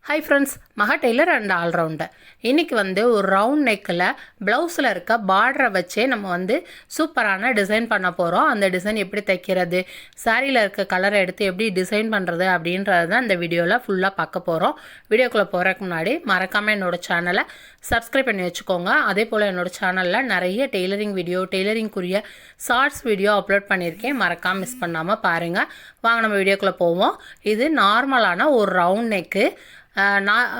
Hi friends, மகா Taylor and allrounder. இன்றைக்கி ஒரு ரவுண்ட் நெக்கில் ப்ளவுஸில் இருக்க பார்டரை வச்சே நம்ம சூப்பரான டிசைன் பண்ண போகிறோம். அந்த டிசைன் எப்படி தைக்கிறது, சாரியில் இருக்க கலரை எடுத்து எப்படி டிசைன் பண்ணுறது அப்படின்றது தான் இந்த வீடியோவில் ஃபுல்லாக பார்க்க போகிறோம். வீடியோக்குள்ளே போகிறதுக்கு முன்னாடி மறக்காமல் என்னோடய சேனலை சப்ஸ்கிரைப் பண்ணி வச்சுக்கோங்க. அதே போல் என்னோடய சேனலில் நிறைய டெய்லரிங் வீடியோ, டெய்லரிங்குரிய ஷார்ட்ஸ் வீடியோ அப்லோட் பண்ணியிருக்கேன். மறக்காமல் மிஸ் பண்ணாமல் பாருங்கள். வாங்க நம்ம வீடியோக்குள்ளே போவோம். இது நார்மலான ஒரு ரவுண்ட் நெக்கு.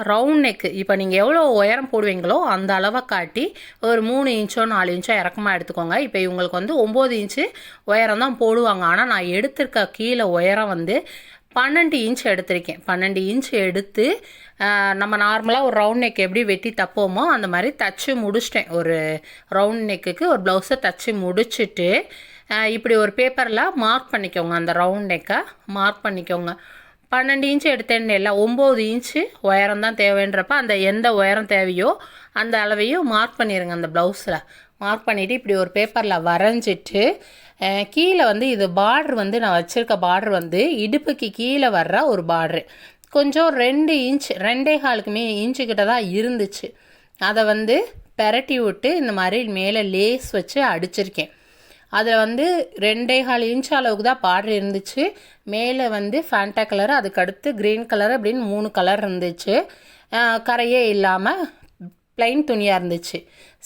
ரவுண்ட் நெக்கு இப்போ நீங்கள் எவ்வளோ உயரம் போடுவீங்களோ அந்த அளவை காட்டி ஒரு 3 இன்ச்சோ 4 இன்ச்சோ இறக்கமாக எடுத்துக்கோங்க. இப்போ இவங்களுக்கு 9 இன்ச்சு உயரம் தான் போடுவாங்க. ஆனால் நான் எடுத்திருக்க கீழே உயரம் 12 இன்ச் எடுத்திருக்கேன். 12 இன்ச் எடுத்து நம்ம நார்மலாக ஒரு ரவுண்ட் நெக் எப்படி வெட்டி தப்போமோ அந்த மாதிரி தச்சு முடிச்சிட்டேன். ஒரு ரவுண்ட் நெக்குக்கு ஒரு ப்ளவுஸை தச்சு முடிச்சுட்டு இப்படி ஒரு பேப்பரில் மார்க் பண்ணிக்கோங்க. அந்த ரவுண்ட் நெக்கை மார்க் பண்ணிக்கோங்க. 12 இன்ச்சு எடுத்தேன்னு இல்லை, 9 இன்ச்சு உயரம் தான் தேவைன்றப்ப அந்த எந்த உயரம் தேவையோ அந்த அளவையும் மார்க் பண்ணிடுங்க. அந்த ப்ளவுஸில் மார்க் பண்ணிவிட்டு இப்படி ஒரு பேப்பரில் வரைஞ்சிட்டு கீழே இது பார்ட்ரு நான் வச்சுருக்க பார்ட்ரு இடுப்புக்கு கீழே வர்ற ஒரு பார்ட்ரு கொஞ்சம் 2 இன்ச் 2.25 இன்ச்சுக்கிட்ட தான் இருந்துச்சு. அதை பெரட்டி விட்டு இந்த மாதிரி மேலே லேஸ் வச்சு அடிச்சிருக்கேன். அதில் 2.25 இன்ச் அளவுக்கு தான் பார்டர் இருந்துச்சு. மேலே ஃபேண்டா கலர், அதுக்கடுத்து க்ரீன் கலர் அப்படின்னு 3 கலர் இருந்துச்சு. கரையே இல்லாமல் ப்ளைன் துணியாக இருந்துச்சு.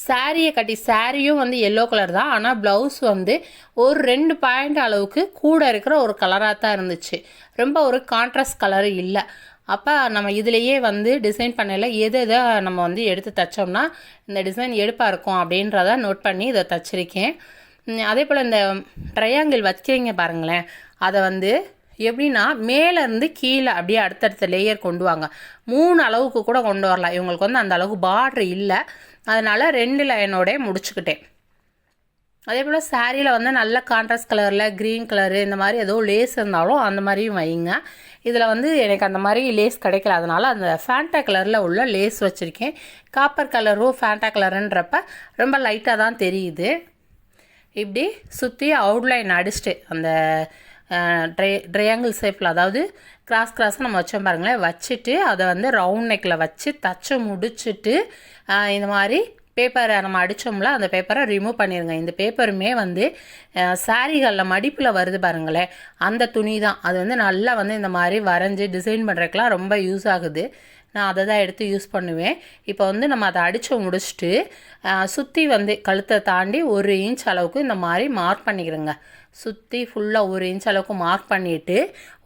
சாரியை கட்டி சாரியும் எல்லோ கலர் தான். ஆனால் ப்ளவுஸ் ஒரு 2 பாயிண்ட் அளவுக்கு கூட இருக்கிற ஒரு கலராக தான் இருந்துச்சு. ரொம்ப ஒரு கான்ட்ராஸ்ட் கலர் இல்லை. அப்போ நம்ம இதிலையே டிசைன் பண்ணல எதை நம்ம எடுத்து தைச்சோம்னா இந்த டிசைன் எடுப்பாக இருக்கும் அப்படின்றத நோட் பண்ணி இதை தைச்சிருக்கேன். அதே போல் இந்த ட்ரையாங்கிள் வச்சுக்கிறீங்க பாருங்களேன், அதை எப்படின்னா மேலேருந்து கீழே அப்படியே அடுத்தடுத்த லேயர் கொண்டு வாங்க. 3 அளவுக்கு கூட கொண்டு வரலாம். இவங்களுக்கு அந்த அளவுக்கு பார்டர் இல்லை, அதனால் 2 லைனோட முடிச்சுக்கிட்டேன். அதே போல் சாரியில் நல்ல கான்ட்ராஸ்ட் கலரில் க்ரீன் கலரு இந்த மாதிரி ஏதோ லேஸ் இருந்தாலும் அந்த மாதிரியும் வைங்க. இதில் எனக்கு அந்த மாதிரி லேஸ் கிடைக்கல, அதனால் அந்த ஃபேண்டா கலரில் உள்ள லேஸ் வச்சுருக்கேன். காப்பர் கலரும் ஃபேண்டா கலருன்றப்ப ரொம்ப லைட்டாக தான் தெரியுது. இப்படி சுற்றி அவுட்லைன் அடிச்சுட்டு அந்த ட்ரையாங்கிள் ஷேப்பில், அதாவது கிராஸாக நம்ம வச்சோம் பாருங்களேன், வச்சுட்டு அதை ரவுண்ட் நெக்கில் வச்சு தச்சு முடிச்சுட்டு இந்த மாதிரி பேப்பரை நம்ம அடித்தோம்ல அந்த பேப்பரை ரிமூவ் பண்ணிடுங்க. இந்த பேப்பருமே சாரிகளில் மடிப்பில் வருது பாருங்களேன், அந்த துணி தான். அது நல்லா இந்த மாதிரி வரைஞ்சி டிசைன் பண்ணுறதுக்கெலாம் ரொம்ப யூஸ் ஆகுது. நான் அதை தான் எடுத்து யூஸ் பண்ணுவேன். இப்போ நம்ம அதை அடித்து முடிச்சுட்டு சுற்றி கழுத்தை தாண்டி 1 இன்ச் அளவுக்கு இந்த மாதிரி மார்க் பண்ணிக்கிறேங்க. சுற்றி ஃபுல்லாக 1 இன்ச் அளவுக்கு மார்க் பண்ணிவிட்டு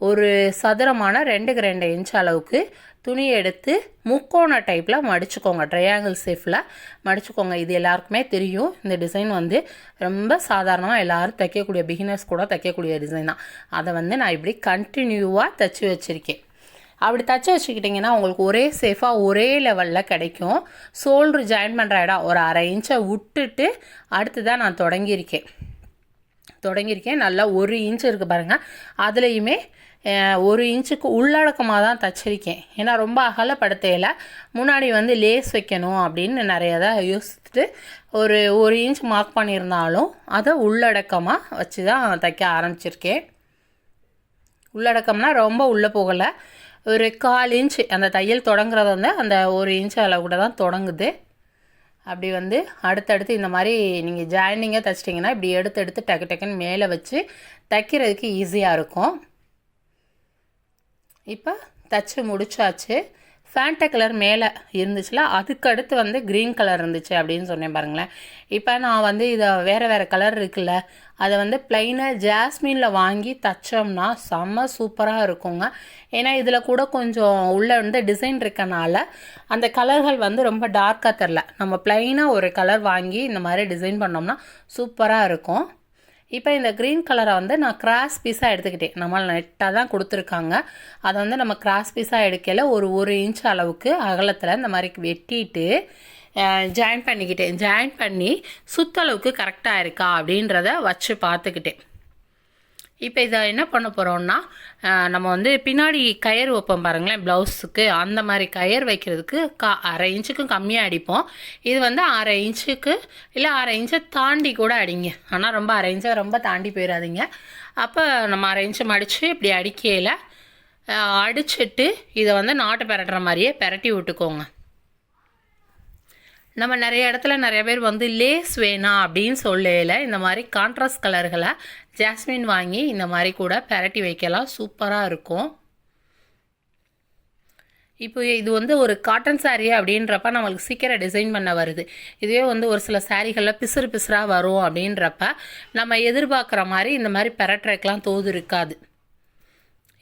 ஒரு சதுரமான 2க்கு 2 இன்ச் அளவுக்கு துணியை எடுத்து முக்கோண டைப்பில் மடிச்சுக்கோங்க. ட்ரையாங்கிள் ஷேப்பில் மடிச்சுக்கோங்க. இது எல்லாருக்குமே தெரியும். இந்த டிசைன் ரொம்ப சாதாரணமாக எல்லோரும் தைக்கக்கூடிய, பிகினர்ஸ் கூட தைக்கக்கூடிய டிசைன் தான். அதை நான் இப்படி கண்டினியூவாக தைச்சி வச்சுருக்கேன். அப்படி தச்சு வச்சுக்கிட்டிங்கன்னா உங்களுக்கு ஒரே சேஃபாக ஒரே லெவலில் கிடைக்கும். ஷோல்ட்ரு ஜாயின் பண்ணுற இடம் ஒரு 1/2 இன்ச்சை விட்டுட்டு அடுத்து தான் நான் தொடங்கியிருக்கேன். நல்லா 1 இன்ச் இருக்குது பாருங்கள். அதுலேயுமே 1 இன்ச்சுக்கு உள்ளடக்கமாக தான் தச்சிருக்கேன். ஏன்னா ரொம்ப அகலப்படுத்தையில் முன்னாடி லேஸ் வைக்கணும் அப்படின்னு நிறைய தான் யோசிச்சுட்டு ஒரு 1 இன்ச் மார்க் பண்ணியிருந்தாலும் அதை உள்ளடக்கமாக வச்சு தான் தைக்க ஆரம்பிச்சிருக்கேன். உள்ளடக்கம்னா ரொம்ப உள்ளே போகலை, ஒரு 1/4 இன்ச் அந்த தையல் தொடங்குறது அந்த 1 இன்ச் அளவு கூட தான் தொடங்குது. அப்படி அடுத்தடுத்து இந்த மாதிரி நீங்கள் ஜாயினிங்காக தைச்சிட்டிங்கன்னா இப்படி எடுத்து டக்கு டக்குன்னு மேலே வச்சு தைக்கிறதுக்கு ஈஸியாக இருக்கும். இப்போ தச்சு முடிச்சாச்சு. ஃபேண்டா கலர் மேலே இருந்துச்சுல, அதுக்கடுத்து க்ரீன் கலர் இருந்துச்சு அப்படின்னு சொன்னேன் பாருங்களேன். இப்போ நான் இதை வேறு கலர் இருக்குல்ல, அதை ப்ளைனாக ஜாஸ்மினில் வாங்கி தைச்சோம்னா செம்ம சூப்பராக இருக்குங்க. ஏன்னா இதில் கூட கொஞ்சம் உள்ள டிசைன் இருக்கனால அந்த கலர்கள் ரொம்ப டார்க்காக தெரில. நம்ம ப்ளைனாக ஒரு கலர் வாங்கி இந்த மாதிரி டிசைன் பண்ணோம்னா சூப்பராக இருக்கும். இப்போ இந்த க்ரீன் கலரை நான் கிராஸ் பீஸாக எடுத்துக்கிட்டேன். நம்ம நெட்டாக தான் கொடுத்துருக்காங்க. அதை நம்ம கிராஸ் பீஸாக எடுக்கல ஒரு 1 இன்ச் அளவுக்கு அகலத்தில் இந்த மாதிரி வெட்டிட்டு ஜாயின் பண்ணிக்கிட்டேன். ஜாயின் பண்ணி சுற்றளவுக்கு கரெக்டாக இருக்கா அப்படின்றத வச்சு பார்த்துக்கிட்டேன். இப்போ இதை என்ன பண்ண போகிறோம்னா நம்ம பின்னாடி கயர் வைப்போம் பாருங்களேன் ப்ளவுஸுக்கு, அந்த மாதிரி கயர் வைக்கிறதுக்கு 1/2 இன்ச்சுக்கும் கம்மியாக அடிப்போம். இது 1/2 இன்ச்சுக்கு இல்லை 1/2 இன்ச்சை தாண்டி கூட அடிங்க. ஆனால் ரொம்ப 1/2 இன்ச்சை ரொம்ப தாண்டி போயிடாதீங்க. அப்போ நம்ம 1/2 இன்ச்சு மடித்து இப்படி அடிக்கையில் அடிச்சிட்டு இதை வந்து நாட்டு பெரட்டுற மாதிரியே பெரட்டி விட்டுக்கோங்க. நம்ம நிறைய இடத்துல நிறைய பேர் வந்து லேஸ் வேணாம் அப்படின்னு சொல்லல இந்த மாதிரி கான்ட்ராஸ்ட் கலர்களை ஜாஸ்மின் வாங்கி இந்த மாதிரி கூட பெரட்டி வைக்கலாம், சூப்பராக இருக்கும். இப்போ இது வந்து ஒரு காட்டன் சாரீ அப்படின்றப்ப நம்மளுக்கு சீக்கிரம் டிசைன் பண்ண வருது. இதுவே வந்து ஒரு சில சாரீகளில் பிசுறு பிசுறாக வரும் அப்படின்றப்ப நம்ம எதிர்பார்க்குற மாதிரி இந்த மாதிரி பெரட்டுறதுக்கெலாம் தோது இருக்காது.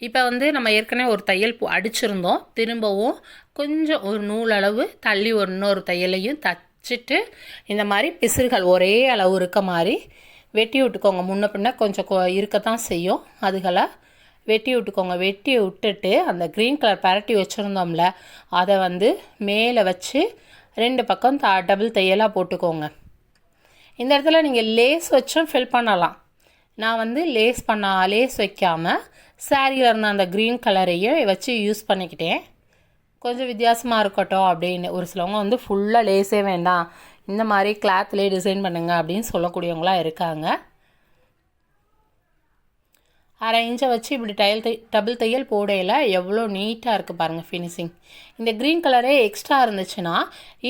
இப்போ வந்து நம்ம ஏற்கனவே ஒரு தையல் அடிச்சிருந்தோம், திரும்பவும் கொஞ்சம் ஒரு நூல் அளவு தள்ளி இன்னொரு தையலையும் தச்சுட்டு இந்த மாதிரி பிசுறுகள் ஒரே அளவு இருக்க மாதிரி வெட்டி விட்டுக்கோங்க. முன்ன பின்ன கொஞ்சம் இருக்கத்தான் செய்யும், அதுகளை வெட்டி விட்டுக்கோங்க. வெட்டி விட்டுட்டு அந்த க்ரீன் கலர் பரட்டி வச்சுருந்தோம்ல அதை வந்து மேலே வச்சு 2 பக்கம் டபுள் தையலாக போட்டுக்கோங்க. இந்த இடத்துல நீங்கள் லேஸ் வச்சும் ஃபில் பண்ணலாம். நான் வந்து லேஸ் வைக்காமல் சாரியில் இருந்த அந்த க்ரீன் கலரையும் வச்சு யூஸ் பண்ணிக்கிட்டேன். கொஞ்சம் வித்தியாசமாக இருக்கட்டும் அப்படின்னு. ஒரு சிலவங்க வந்து ஃபுல்லாக லேஸே வேண்டாம், இந்த மாதிரி கிளாத்லேயே டிசைன் பண்ணுங்க அப்படின்னு சொல்லக்கூடியவங்களாம் இருக்காங்க. 1/2 இன்ச்சை வச்சு இப்படி டபுள் தையல் போடையில் எவ்வளோ நீட்டாக இருக்குது பாருங்கள் ஃபினிஷிங். இந்த க்ரீன் கலரே எக்ஸ்ட்ரா இருந்துச்சுன்னா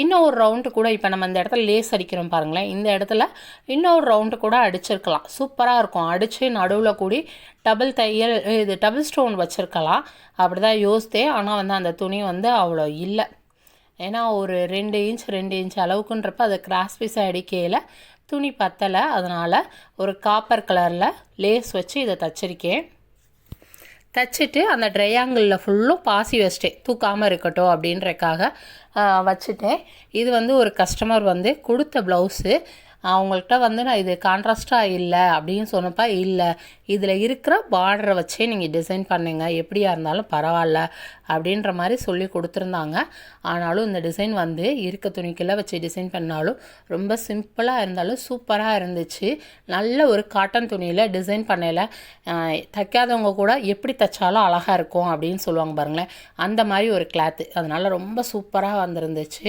இன்னும் ஒரு ரவுண்டு கூட, இப்போ நம்ம இந்த இடத்துல லேஸ் அடிக்கிறோம் பாருங்களேன், இந்த இடத்துல இன்னொரு ரவுண்டு கூட அடிச்சிருக்கலாம், சூப்பராக இருக்கும். அடித்து நடுவில் கூடி டபுள் தையல் இது டபுள் ஸ்டோன் வச்சுருக்கலாம். அப்படி தான் யோசித்தேன். ஆனால் வந்து அந்த துணி வந்து அவ்வளோ இல்லை. ஏன்னா ஒரு 2 இன்ச் அளவுக்குன்றப்ப அதை கிராஸ் பீஸை அடிக்கையில் துணி பத்தலை. அதனால் ஒரு காப்பர் கலரில் லேஸ் வச்சு இதை தச்சிருக்கேன். தச்சுட்டு அந்த ட்ரையாங்கிளில் ஃபுல்லும் பாசி வச்சிட்டேன், தூக்காமல் இருக்கட்டும் அப்படின்றக்காக வச்சுட்டேன். இது வந்து ஒரு கஸ்டமர் வந்து கொடுத்த ப்ளவுஸு. அவங்கள்ட்ட வந்து நான் இது கான்ட்ராஸ்டாக இல்லை அப்படின்னு சொன்னப்போ, இல்லை இதில் இருக்கிற பார்டரை வச்சே நீங்கள் டிசைன் பண்ணுங்க, எப்படியா இருந்தாலும் பரவாயில்ல அப்படின்ற மாதிரி சொல்லி கொடுத்துருந்தாங்க. ஆனாலும் இந்த டிசைன் வந்து இருக்க துணிக்குள்ளே வச்சு டிசைன் பண்ணாலும் ரொம்ப சிம்பிளாக இருந்தாலும் சூப்பராக இருந்துச்சு. நல்ல ஒரு காட்டன் துணியில் டிசைன் பண்ணல தைக்காதவங்க கூட எப்படி தைச்சாலும் அழகாக இருக்கும் அப்படின்னு சொல்லுவாங்க பாருங்களேன், அந்த மாதிரி ஒரு கிளாத்து. அதனால் ரொம்ப சூப்பராக வந்திருந்துச்சு.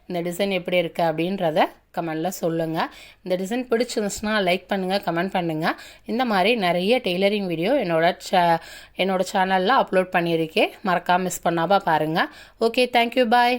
இந்த டிசைன் எப்படி இருக்குது அப்படின்றத கமெண்டில் சொல்லுங்கள். இந்த டிசைன் பிடிச்சிருந்துச்சுன்னா லைக் பண்ணுங்கள், கமெண்ட் பண்ணுங்கள். இந்த மாதிரி நிறைய டெய்லரிங் வீடியோ என்னோட சேனலில் அப்லோட் பண்ணியிருக்கேன், மறக்காமல் மிஸ் பண்ணாமல் பாருங்கள். ஓகே, தேங்க்யூ, பாய்.